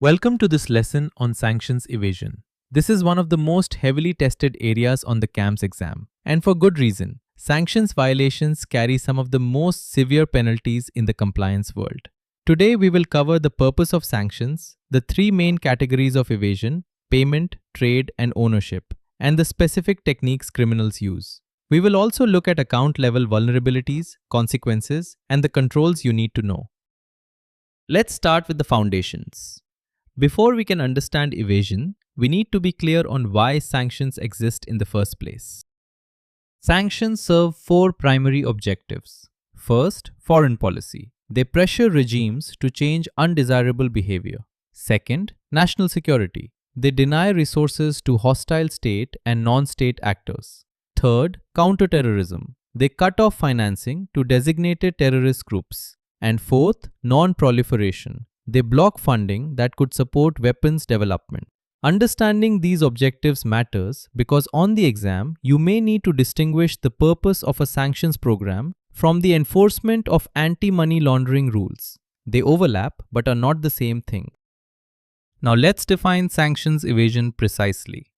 Welcome to this lesson on sanctions evasion. This is one of the most heavily tested areas on the CAMS exam, and for good reason. Sanctions violations carry some of the most severe penalties in the compliance world. Today we will cover the purpose of sanctions, the three main categories of evasion: payment, trade, and ownership, and the specific techniques criminals use. We will also look at account level vulnerabilities, consequences, and the controls you need to know. Let's start with the foundations. Before we can understand evasion, we need to be clear on why sanctions exist in the first place. Sanctions serve four primary objectives. First, foreign policy. They pressure regimes to change undesirable behavior. Second, national security. They deny resources to hostile state and non-state actors. Third, counterterrorism. They cut off financing to designated terrorist groups. And fourth, non-proliferation. They block funding that could support weapons development. Understanding these objectives matters because on the exam, you may need to distinguish the purpose of a sanctions program from the enforcement of anti-money laundering rules. They overlap but are not the same thing. Now let's define sanctions evasion precisely.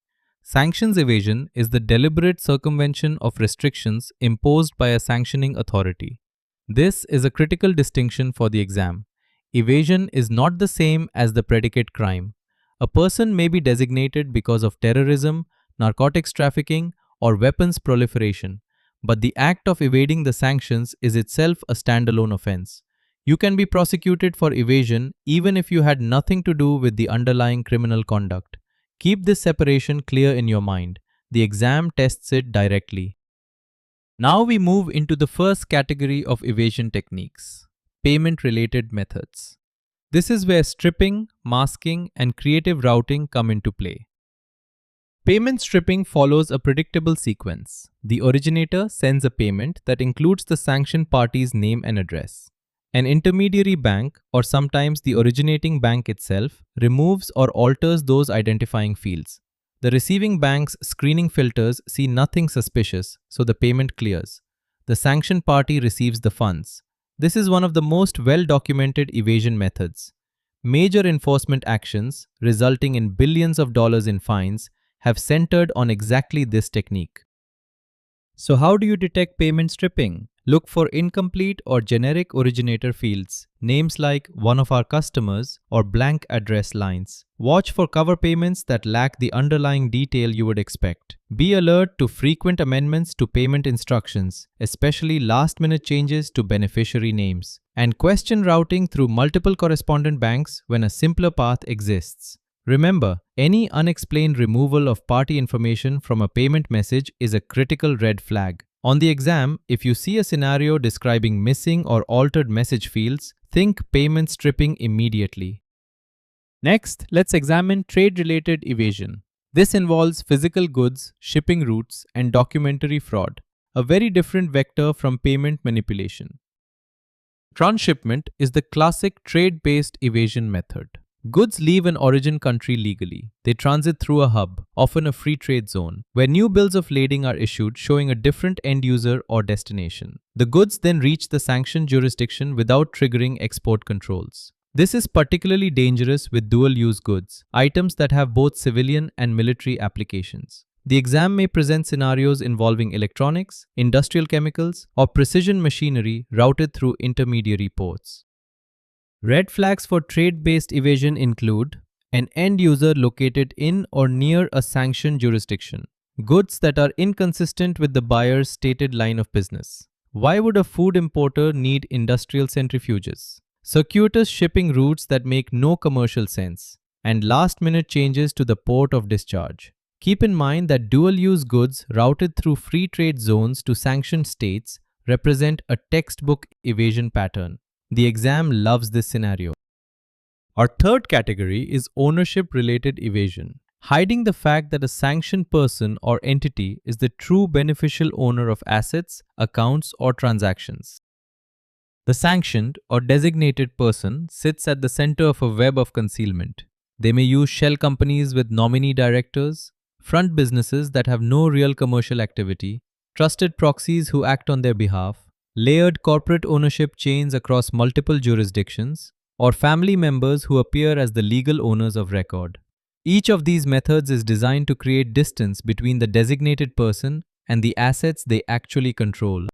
Sanctions evasion is the deliberate circumvention of restrictions imposed by a sanctioning authority. This is a critical distinction for the exam. Evasion is not the same as the predicate crime. A person may be designated because of terrorism, narcotics trafficking, or weapons proliferation, but the act of evading the sanctions is itself a standalone offense. You can be prosecuted for evasion even if you had nothing to do with the underlying criminal conduct. Keep this separation clear in your mind. The exam tests it directly. Now we move into the first category of evasion techniques: payment-related methods. This is where stripping, masking, and creative routing come into play. Payment stripping follows a predictable sequence. The originator sends a payment that includes the sanctioned party's name and address. An intermediary bank, or sometimes the originating bank itself, removes or alters those identifying fields. The receiving bank's screening filters see nothing suspicious, so the payment clears. The sanctioned party receives the funds. This is one of the most well-documented evasion methods. Major enforcement actions, resulting in billions of dollars in fines, have centered on exactly this technique. So how do you detect payment stripping? Look for incomplete or generic originator fields, names like "one of our customers" or blank address lines. Watch for cover payments that lack the underlying detail you would expect. Be alert to frequent amendments to payment instructions, especially last-minute changes to beneficiary names. And question routing through multiple correspondent banks when a simpler path exists. Remember, any unexplained removal of party information from a payment message is a critical red flag. On the exam, if you see a scenario describing missing or altered message fields, think payment stripping immediately. Next, let's examine trade-related evasion. This involves physical goods, shipping routes, and documentary fraud, a very different vector from payment manipulation. Transshipment is the classic trade-based evasion method. Goods leave an origin country legally. They transit through a hub, often a free trade zone, where new bills of lading are issued showing a different end user or destination. The goods then reach the sanctioned jurisdiction without triggering export controls. This is particularly dangerous with dual-use goods, items that have both civilian and military applications. The exam may present scenarios involving electronics, industrial chemicals, or precision machinery routed through intermediary ports. Red flags for trade-based evasion include an end user located in or near a sanctioned jurisdiction, goods that are inconsistent with the buyer's stated line of business. Why would a food importer need industrial centrifuges? Circuitous shipping routes that make no commercial sense, and last-minute changes to the port of discharge. Keep in mind that dual-use goods routed through free trade zones to sanctioned states represent a textbook evasion pattern. The exam loves this scenario. Our third category is ownership-related evasion, hiding the fact that a sanctioned person or entity is the true beneficial owner of assets, accounts, or transactions. The sanctioned or designated person sits at the center of a web of concealment. They may use shell companies with nominee directors, front businesses that have no real commercial activity, trusted proxies who act on their behalf, layered corporate ownership chains across multiple jurisdictions, or family members who appear as the legal owners of record. Each of these methods is designed to create distance between the designated person and the assets they actually control.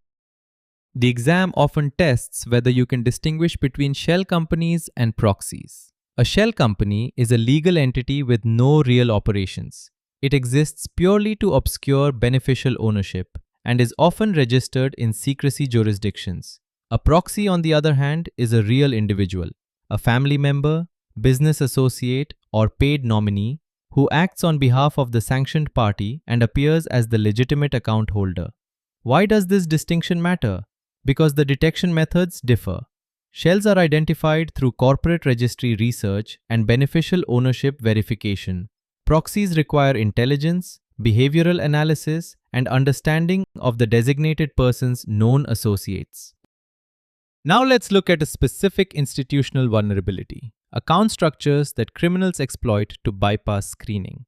The exam often tests whether you can distinguish between shell companies and proxies. A shell company is a legal entity with no real operations. It exists purely to obscure beneficial ownership and is often registered in secrecy jurisdictions. A proxy, on the other hand, is a real individual, a family member, business associate, or paid nominee who acts on behalf of the sanctioned party and appears as the legitimate account holder. Why does this distinction matter? Because the detection methods differ. Shells are identified through corporate registry research and beneficial ownership verification. Proxies require intelligence, behavioral analysis, and understanding of the designated person's known associates. Now let's look at a specific institutional vulnerability: account structures that criminals exploit to bypass screening.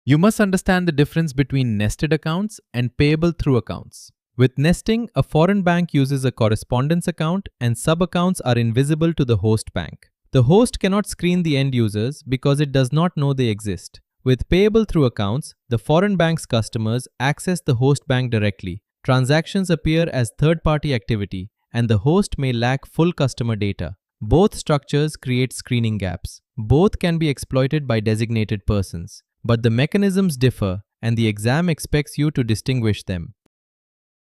You must understand the difference between nested accounts and payable-through accounts. With nesting, a foreign bank uses a correspondence account and sub-accounts are invisible to the host bank. The host cannot screen the end users because it does not know they exist. With payable-through accounts, the foreign bank's customers access the host bank directly. Transactions appear as third-party activity, and the host may lack full customer data. Both structures create screening gaps. Both can be exploited by designated persons, but the mechanisms differ, and the exam expects you to distinguish them.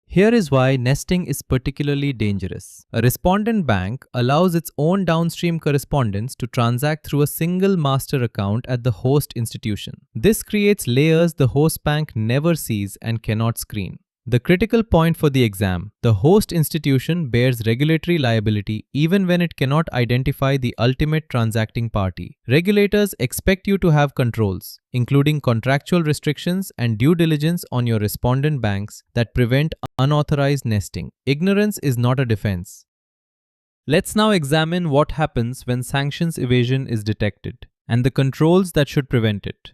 Here is why nesting is particularly dangerous. A respondent bank allows its own downstream correspondents to transact through a single master account at the host institution. This creates layers the host bank never sees and cannot screen. The critical point for the exam: the host institution bears regulatory liability even when it cannot identify the ultimate transacting party. Regulators expect you to have controls, including contractual restrictions and due diligence on your respondent banks that prevent unauthorized nesting. Ignorance is not a defense. Let's now examine what happens when sanctions evasion is detected and the controls that should prevent it.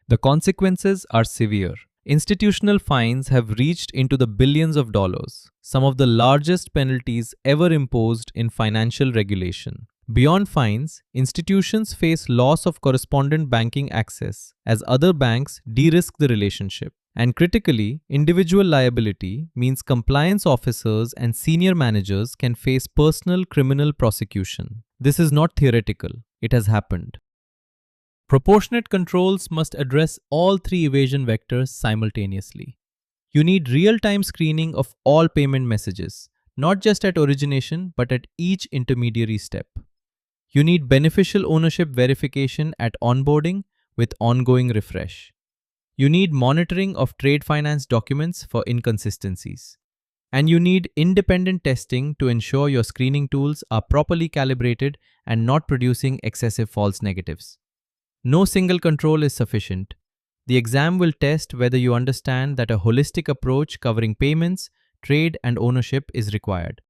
The consequences are severe. Institutional fines have reached into the billions of dollars, some of the largest penalties ever imposed in financial regulation. Beyond fines, institutions face loss of correspondent banking access as other banks de-risk the relationship. And critically, individual liability means compliance officers and senior managers can face personal criminal prosecution. This is not theoretical, it has happened. Proportionate controls must address all three evasion vectors simultaneously. You need real-time screening of all payment messages, not just at origination but at each intermediary step. You need beneficial ownership verification at onboarding with ongoing refresh. You need monitoring of trade finance documents for inconsistencies. And you need independent testing to ensure your screening tools are properly calibrated and not producing excessive false negatives. No single control is sufficient. The exam will test whether you understand that a holistic approach covering payments, trade, and ownership is required.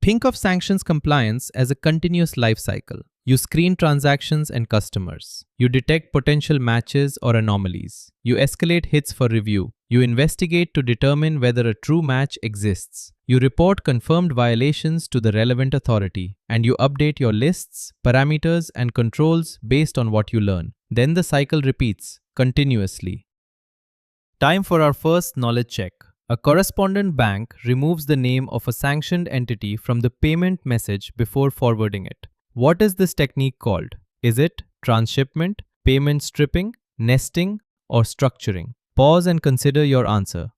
Think of sanctions compliance as a continuous life cycle. You screen transactions and customers. You detect potential matches or anomalies. You escalate hits for review. You investigate to determine whether a true match exists. You report confirmed violations to the relevant authority, and you update your lists, parameters, and controls based on what you learn. Then the cycle repeats continuously. Time for our first knowledge check. A correspondent bank removes the name of a sanctioned entity from the payment message before forwarding it. What is this technique called? Is it transshipment, payment stripping, nesting, or structuring? Pause and consider your answer.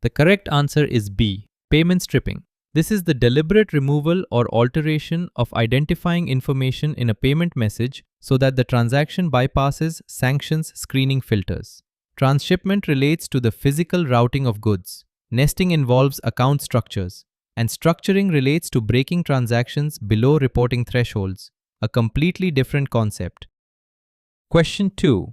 The correct answer is B, payment stripping. This is the deliberate removal or alteration of identifying information in a payment message so that the transaction bypasses sanctions screening filters. Transshipment relates to the physical routing of goods. Nesting involves account structures. And structuring relates to breaking transactions below reporting thresholds, a completely different concept. Question 2.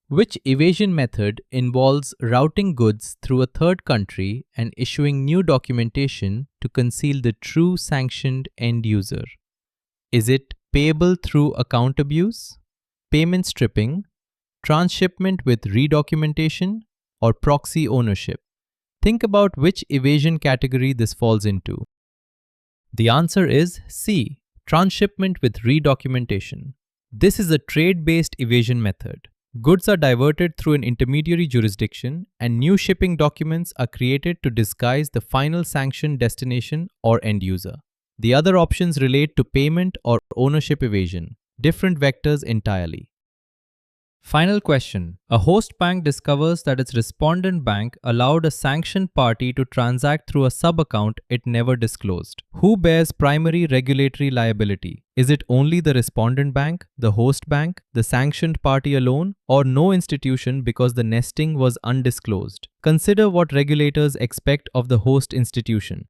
Which evasion method involves routing goods through a third country and issuing new documentation to conceal the true sanctioned end user? Is it payable-through account abuse, payment stripping, transshipment with redocumentation, or proxy ownership? Think about which evasion category this falls into. The answer is C. Transshipment with redocumentation. This is a trade-based evasion method. Goods are diverted through an intermediary jurisdiction and new shipping documents are created to disguise the final sanction destination or end user. The other options relate to payment or ownership evasion, different vectors entirely. Final question. A host bank discovers that its respondent bank allowed a sanctioned party to transact through a sub-account it never disclosed. Who bears primary regulatory liability? Is it only the respondent bank, the host bank, the sanctioned party alone, or no institution because the nesting was undisclosed? Consider what regulators expect of the host institution.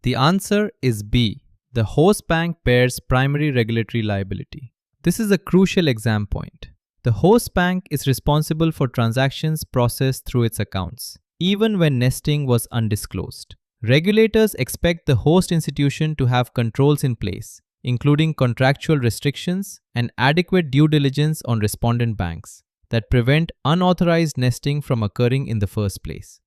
The answer is B. The host bank bears primary regulatory liability. This is a crucial exam point. The host bank is responsible for transactions processed through its accounts, even when nesting was undisclosed. Regulators expect the host institution to have controls in place, including contractual restrictions and adequate due diligence on respondent banks that prevent unauthorized nesting from occurring in the first place.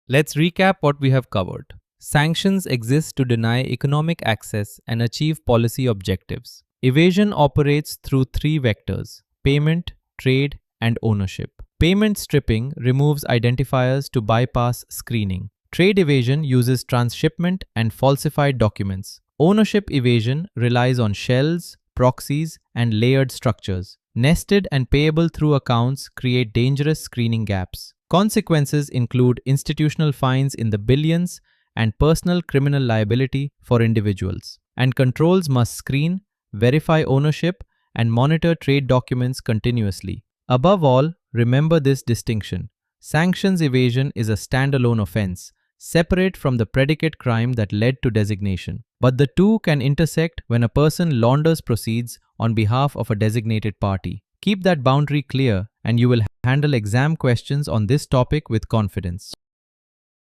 Let's recap what we have covered. Sanctions exist to deny economic access and achieve policy objectives. Evasion operates through three vectors: payment, trade, and ownership. Payment stripping removes identifiers to bypass screening. Trade evasion uses transshipment and falsified documents. Ownership evasion relies on shells, proxies, and layered structures. Nested and payable-through accounts create dangerous screening gaps. Consequences include institutional fines in the billions and personal criminal liability for individuals. And controls must screen, verify ownership, and monitor trade documents continuously. Above all, remember this distinction. Sanctions evasion is a standalone offense, separate from the predicate crime that led to designation. But the two can intersect when a person launders proceeds on behalf of a designated party. Keep that boundary clear and you will handle exam questions on this topic with confidence.